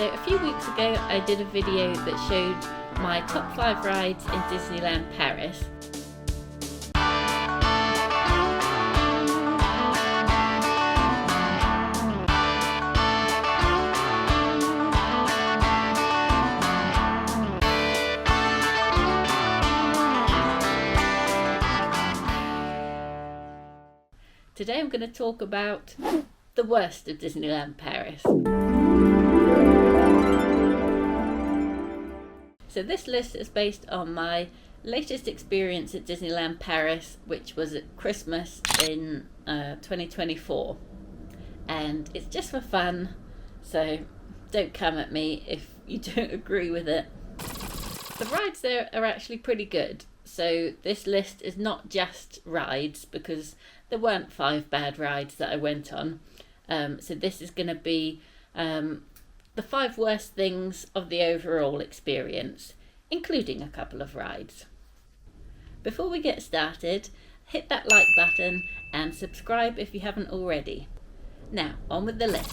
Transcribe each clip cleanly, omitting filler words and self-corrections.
So a few weeks ago I did a video that showed my top 5 rides in Disneyland Paris. Today I'm going to talk about the worst of Disneyland Paris. So this list is based on my latest experience at Disneyland Paris, which was at Christmas in 2024. And it's just for fun, so don't come at me if you don't agree with it. The rides there are actually pretty good. So this list is not just rides, because there weren't 5 bad rides that I went on. So this is going to be the 5 worst things of the overall experience, including a couple of rides. Before we get started, hit that like button and subscribe if you haven't already. Now, on with the list.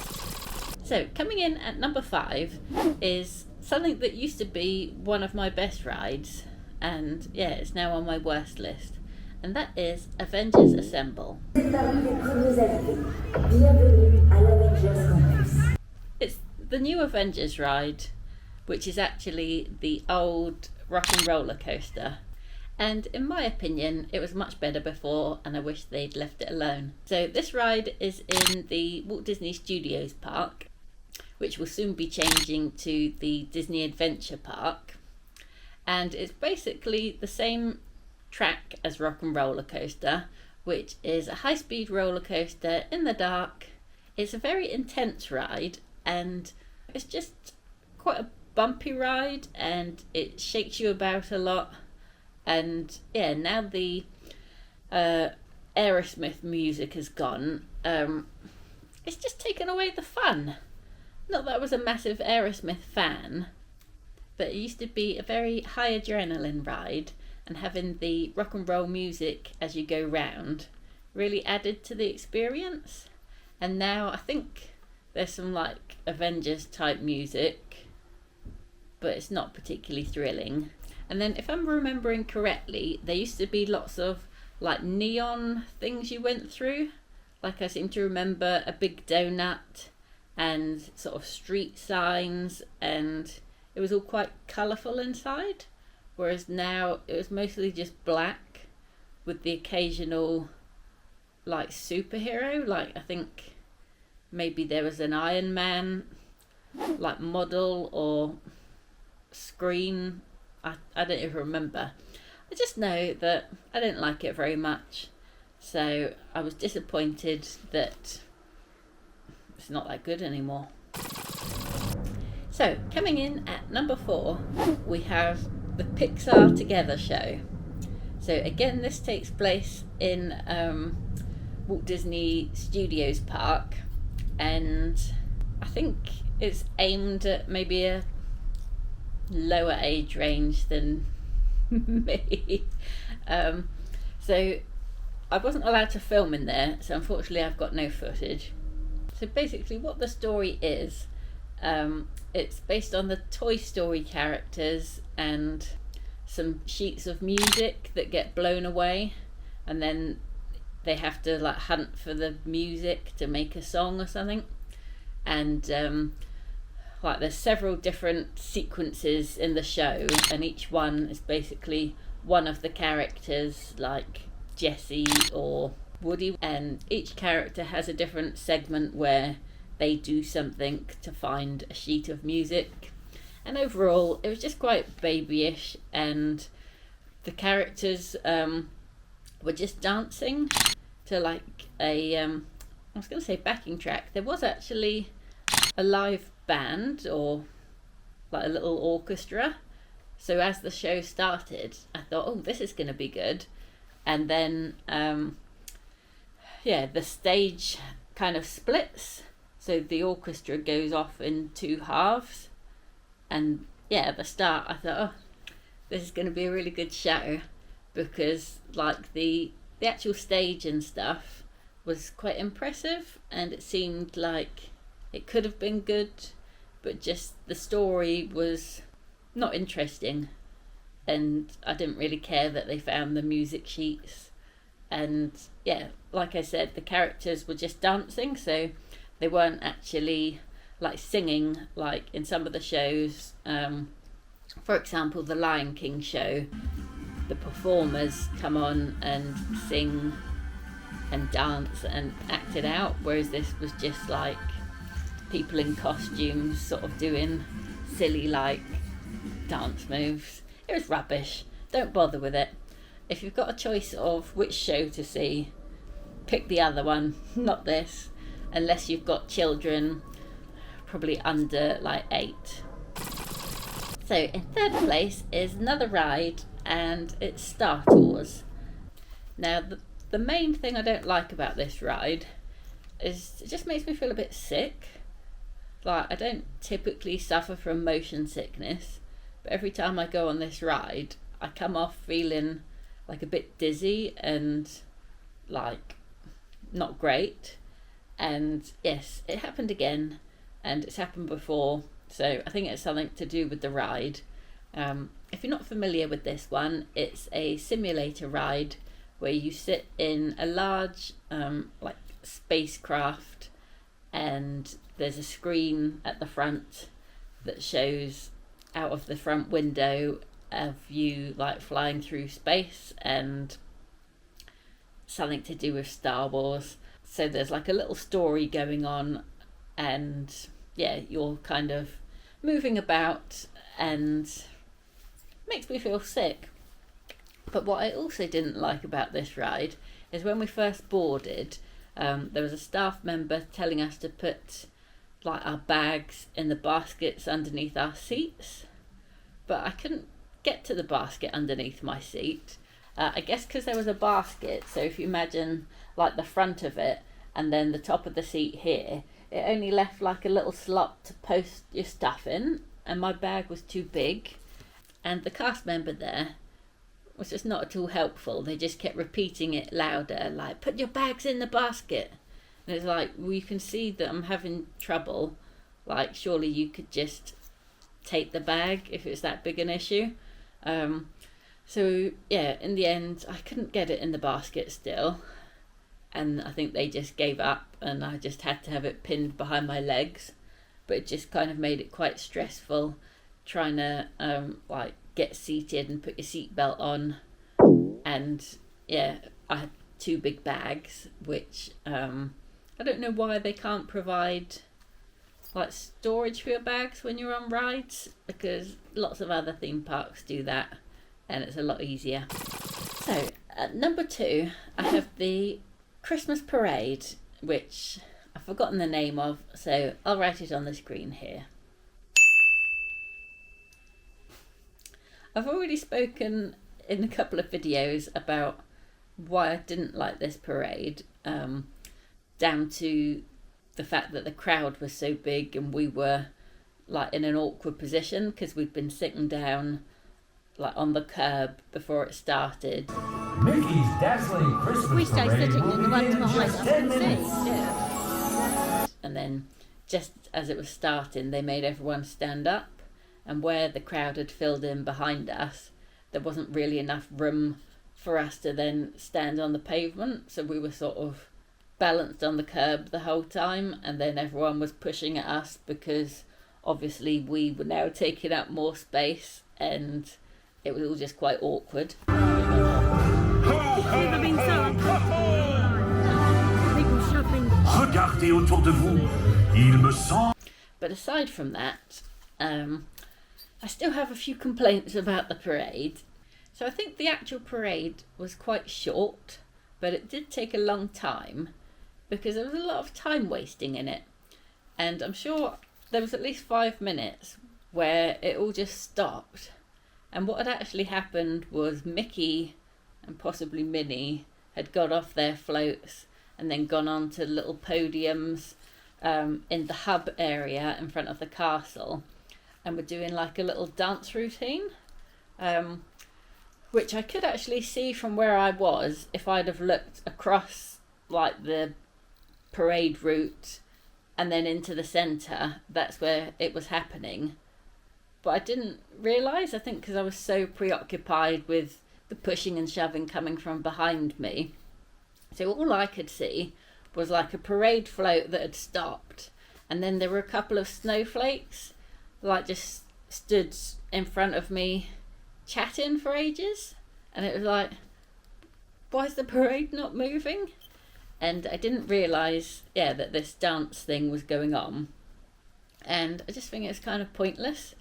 So coming in at number 5 is something that used to be one of my best rides, and yeah, it's now on my worst list, and that is Avengers Assemble. It's the new Avengers ride, which is actually the old rock and roller coaster, and in my opinion it was much better before, and I wish they'd left it alone. So this ride is in the Walt Disney Studios Park, which will soon be changing to the Disney Adventure Park, and it's basically the same track as Rock and Roller Coaster, which is a high-speed roller coaster in the dark. It's a very intense ride, and it's just quite a bumpy ride, and it shakes you about a lot. And yeah, now the Aerosmith music has gone, it's just taken away the fun. Not that I was a massive Aerosmith fan, but it used to be a very high adrenaline ride, and having the rock and roll music as you go round really added to the experience. And now I think there's some like Avengers type music, but it's not particularly thrilling. And then if I'm remembering correctly, there used to be lots of like neon things you went through. Like I seem to remember a big donut and sort of street signs, and it was all quite colourful inside. Whereas now it was mostly just black with the occasional like superhero. Like I think maybe there was an Iron Man like model or screen. I don't even remember. I just know that I didn't like it very much. So I was disappointed that it's not that good anymore. So coming in at number 4, we have the Pixar Together show. So again, this takes place in Walt Disney Studios Park, and I think it's aimed at maybe a lower age range than me. So I wasn't allowed to film in there, so unfortunately I've got no footage. So basically what the story is, it's based on the Toy Story characters and some sheets of music that get blown away, and then they have to like hunt for the music to make a song or something. And like there's several different sequences in the show, and each one is basically one of the characters, like Jessie or Woody, and each character has a different segment where they do something to find a sheet of music. And overall it was just quite babyish, and the characters were just dancing to like a I was going to say backing track. There was actually a live band or like a little orchestra, so as the show started I thought, oh, this is going to be good. And then yeah, the stage kind of splits, so the orchestra goes off in 2 halves, and yeah, at the start I thought, oh, this is going to be a really good show, because like the actual stage and stuff was quite impressive, and it seemed like it could have been good, but just the story was not interesting, and I didn't really care that they found the music sheets. And yeah, like I said, the characters were just dancing, so they weren't actually like singing like in some of the shows. For example, the Lion King show, the performers come on and sing and dance and act it out, whereas this was just like people in costumes sort of doing silly like dance moves. It was rubbish. Don't bother with it. If you've got a choice of which show to see, pick the other one, not this, unless you've got children probably under like 8. So in third place is another ride, and it's Star Tours. Now the main thing I don't like about this ride is it just makes me feel a bit sick. Like, I don't typically suffer from motion sickness, but every time I go on this ride I come off feeling like a bit dizzy and like not great. And yes, it happened again, and it's happened before, so I think it's something to do with the ride. If you're not familiar with this one, it's a simulator ride where you sit in a large like spacecraft, and there's a screen at the front that shows out of the front window of you like flying through space, and something to do with Star Wars. So there's like a little story going on, and yeah, you're kind of moving about, and makes me feel sick. But what I also didn't like about this ride is when we first boarded, there was a staff member telling us to put like our bags in the baskets underneath our seats, but I couldn't get to the basket underneath my seat. I guess because there was a basket, so if you imagine like the front of it and then the top of the seat here, it only left like a little slot to post your stuff in, and my bag was too big. And the cast member there was just not at all helpful. They just kept repeating it louder, like, put your bags in the basket. And it's like, well, you can see that I'm having trouble. Like, surely you could just take the bag if it's that big an issue. So yeah, in the end, I couldn't get it in the basket still. And I think they just gave up, and I just had to have it pinned behind my legs. But it just kind of made it quite stressful trying to like get seated and put your seatbelt on. And yeah, I had 2 big bags, which I don't know why they can't provide like storage for your bags when you're on rides, because lots of other theme parks do that, and it's a lot easier. So at number 2, I have the Christmas parade, which I've forgotten the name of, so I'll write it on the screen here. I've already spoken in a couple of videos about why I didn't like this parade, down to the fact that the crowd was so big and we were like in an awkward position because we'd been sitting down like on the curb before it started. Mickey's dazzling Christmas We stay parade sitting will in the ones begin in behind just us 10 can minutes. see. Yeah. And then just as it was starting, they made everyone stand up, and where the crowd had filled in behind us, there wasn't really enough room for us to then stand on the pavement, so we were sort of balanced on the curb the whole time, and then everyone was pushing at us because obviously we were now taking up more space, and it was all just quite awkward. Never been so uncomfortable. People shuffling. Regardez autour de vous. Il me semble. But aside from that, I still have a few complaints about the parade. So I think the actual parade was quite short, but it did take a long time because there was a lot of time wasting in it. And I'm sure there was at least 5 minutes where it all just stopped. And what had actually happened was Mickey and possibly Minnie had got off their floats and then gone on to little podiums in the hub area in front of the castle, and were doing like a little dance routine, which I could actually see from where I was if I'd have looked across like the parade route and then into the centre, that's where it was happening. But I didn't realise, I think because I was so preoccupied with the pushing and shoving coming from behind me. So all I could see was like a parade float that had stopped, and then there were a couple of snowflakes like just stood in front of me chatting for ages, and it was like, why is the parade not moving? And I didn't realise that this dance thing was going on, and I just think it's kind of pointless.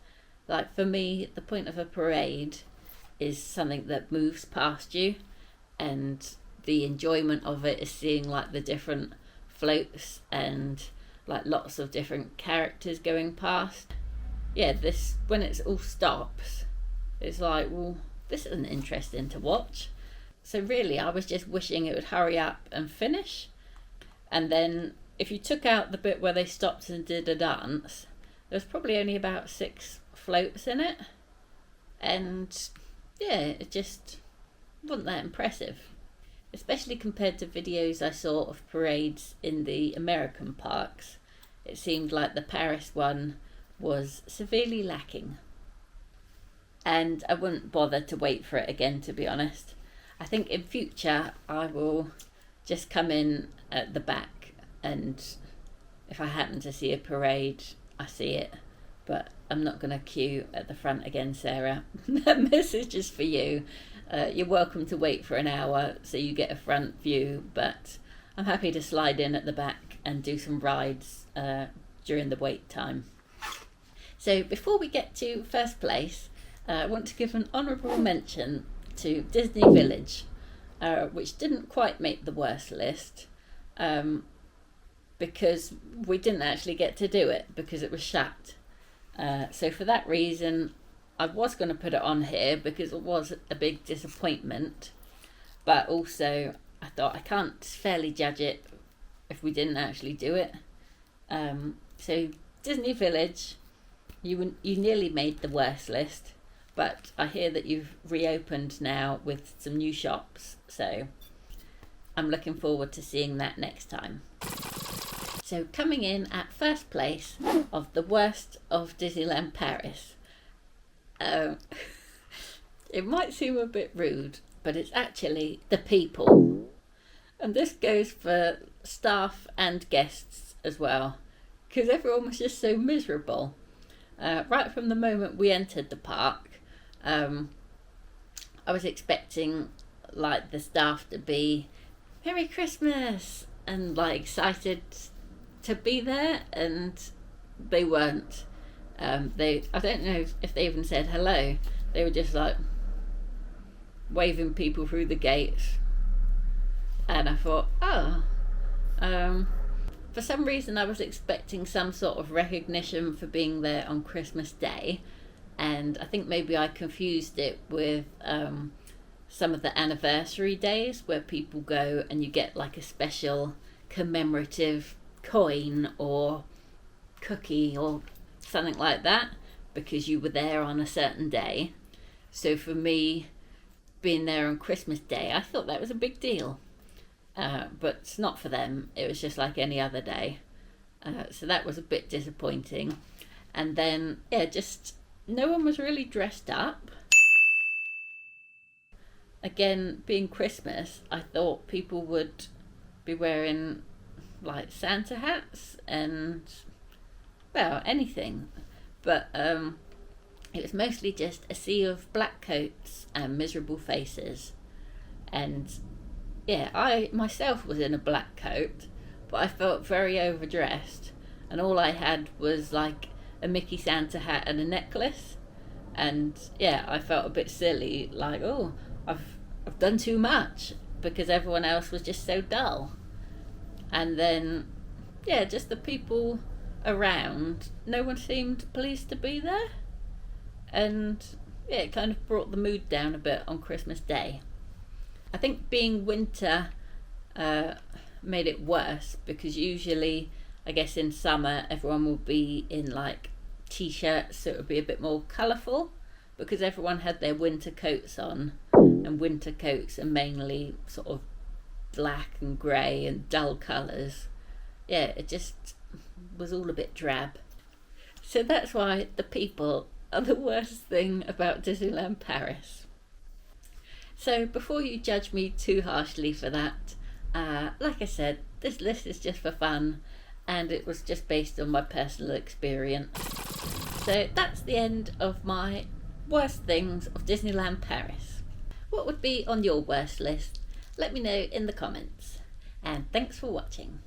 Like, for me, the point of a parade is something that moves past you, and the enjoyment of it is seeing like the different floats and like lots of different characters going past. This, when it all stops, it's like, well, this isn't interesting to watch. So really, I was just wishing it would hurry up and finish. And then if you took out the bit where they stopped and did a dance, there was probably only about 6 floats in it. And it just wasn't that impressive. Especially compared to videos I saw of parades in the American parks. It seemed like the Paris one was severely lacking. And I wouldn't bother to wait for it again, to be honest. I think in future I will just come in at the back, and if I happen to see a parade, I see it. But I'm not going to queue at the front again, Sarah. That message is for you. You're welcome to wait for an hour so you get a front view, but I'm happy to slide in at the back and do some rides during the wait time. So before we get to first place, I want to give an honourable mention to Disney Village, which didn't quite make the worst list, because we didn't actually get to do it because it was shut. So for that reason, I was going to put it on here because it was a big disappointment, but also I thought I can't fairly judge it if we didn't actually do it. So Disney Village, you nearly made the worst list, but I hear that you've reopened now with some new shops, so I'm looking forward to seeing that next time. So coming in at first place of the worst of Disneyland Paris. It might seem a bit rude, but it's actually the people. And this goes for staff and guests as well, because everyone was just so miserable. Right from the moment we entered the park, I was expecting like the staff to be Merry Christmas and like excited to be there, and they weren't. I don't know if they even said hello. They were just like waving people through the gates, and I thought, for some reason I was expecting some sort of recognition for being there on Christmas Day, and I think maybe I confused it with some of the anniversary days where people go and you get like a special commemorative coin or cookie or something like that because you were there on a certain day. So for me, being there on Christmas Day, I thought that was a big deal, but it's not for them. It was just like any other day, so that was a bit disappointing. And then just no one was really dressed up. Again, being Christmas, I thought people would be wearing like Santa hats and anything, but it was mostly just a sea of black coats and miserable faces. And I myself was in a black coat, but I felt very overdressed, and all I had was like a Mickey Santa hat and a necklace, and I felt a bit silly, like, oh, I've done too much, because everyone else was just so dull. And then just the people around, no one seemed pleased to be there, and it kind of brought the mood down a bit on Christmas Day. I think being winter made it worse, because usually I guess in summer everyone will be in like t-shirts, so it would be a bit more colourful because everyone had their winter coats on, and winter coats are mainly sort of black and grey and dull colours. It just was all a bit drab. So that's why the people are the worst thing about Disneyland Paris. So before you judge me too harshly for that, like I said, this list is just for fun and it was just based on my personal experience. So that's the end of my worst things of Disneyland Paris. What would be on your worst list? Let me know in the comments. And thanks for watching.